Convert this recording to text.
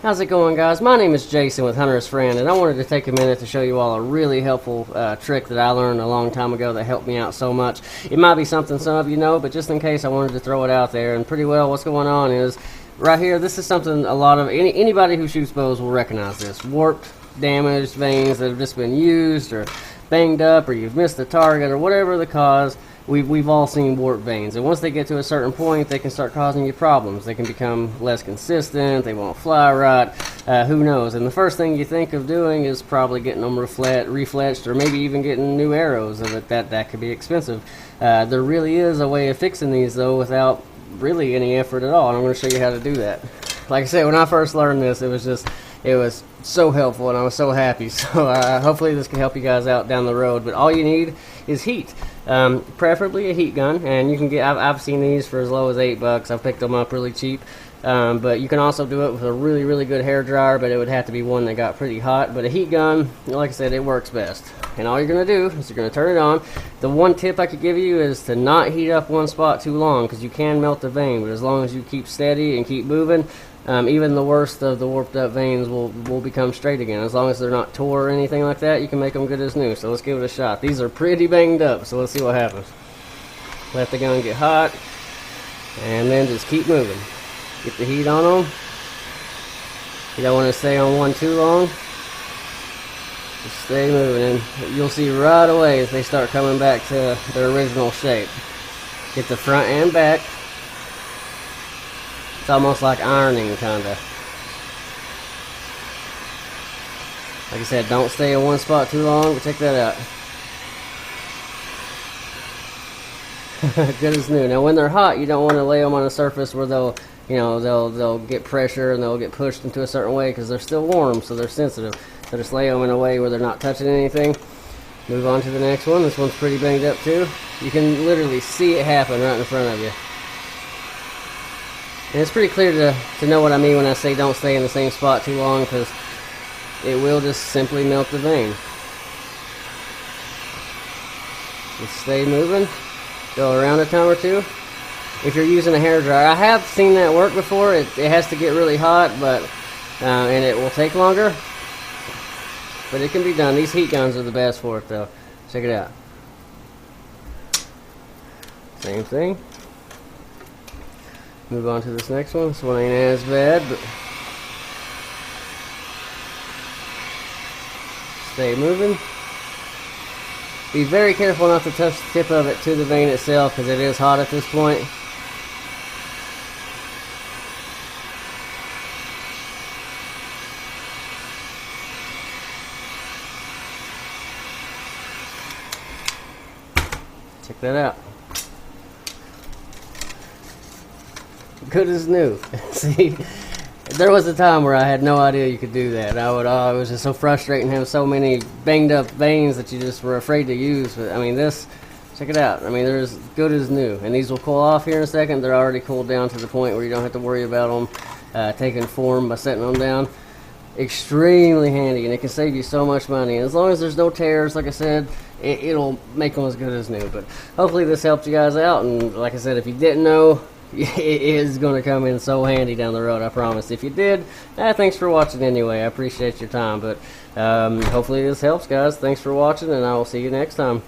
How's it going, guys? My name is Jason with Hunter's Friend, and I wanted to take a minute to show you all a really helpful trick that I learned a long time ago that helped me out so much. It might be something some of you know, but just in case, I wanted to throw it out there. And pretty well what's going on is right here, this is something a lot of anybody who shoots bows will recognize this. Warped, damaged vanes that have just been used or banged up, or you've missed the target, or whatever the cause. We've all seen warped vanes, and once they get to a certain point, they can start causing you problems. They can become less consistent, they won't fly right, who knows. And the first thing you think of doing is probably getting them refletched, or maybe even getting new arrows. That could be expensive. There really is a way of fixing these, though, without really any effort at all, and I'm going to show you how to do that. Like I said, when I first learned this, it was so helpful, and I was so happy. So hopefully this can help you guys out down the road. But all you need is heat, preferably a heat gun, and you can get. I've seen these for as low as $8. I've picked them up really cheap, but you can also do it with a really good hair dryer. But it would have to be one that got pretty hot. But a heat gun, like I said, it works best. And all you're gonna do is you're gonna turn it on. The one tip I could give you is to not heat up one spot too long, because you can melt the vane. But as long as you keep steady and keep moving, even the worst of the warped up vanes will become straight again. As long as they're not tore or anything like that, you can make them good as new. So let's give it a shot. These are pretty banged up, so let's see what happens. Let the gun get hot, and then just keep moving. Get the heat on them. You don't want to stay on one too long. Just stay moving, and you'll see right away as they start coming back to their original shape. Get the front and back. It's almost like ironing, kinda. Like I said, don't stay in one spot too long, but check that out. Good as new. Now when they're hot, you don't want to lay them on a surface where they'll get pressure and they'll get pushed into a certain way, because they're still warm, so they're sensitive. So just lay them in a way where they're not touching anything. Move on to the next one. This one's pretty banged up too. You can literally see it happen right in front of you. And it's pretty clear to know what I mean when I say don't stay in the same spot too long, because it will just simply melt the vane. Just stay moving. Go around a time or two. If you're using a hair dryer, I have seen that work before. It has to get really hot, but and it will take longer. But it can be done. These heat guns are the best for it, though. Check it out. Same thing. Move on to this next one. This one ain't as bad, but stay moving. Be very careful not to touch the tip of it to the vane itself, because it is hot at this point. Check that out. Good as new. See, there was a time where I had no idea you could do that. It was just so frustrating having so many banged up vanes that you just were afraid to use. But I mean, this, check it out. I mean, they're as good as new, and these will cool off here in a second. They're already cooled down to the point where you don't have to worry about them taking form by setting them down. Extremely handy, and it can save you so much money. And as long as there's no tears, like I said, it'll make them as good as new. But hopefully this helped you guys out. And like I said, if you didn't know, it is going to come in so handy down the road, I promise. If you did, thanks for watching anyway. I appreciate your time. But hopefully this helps, guys. Thanks for watching, and I will see you next time.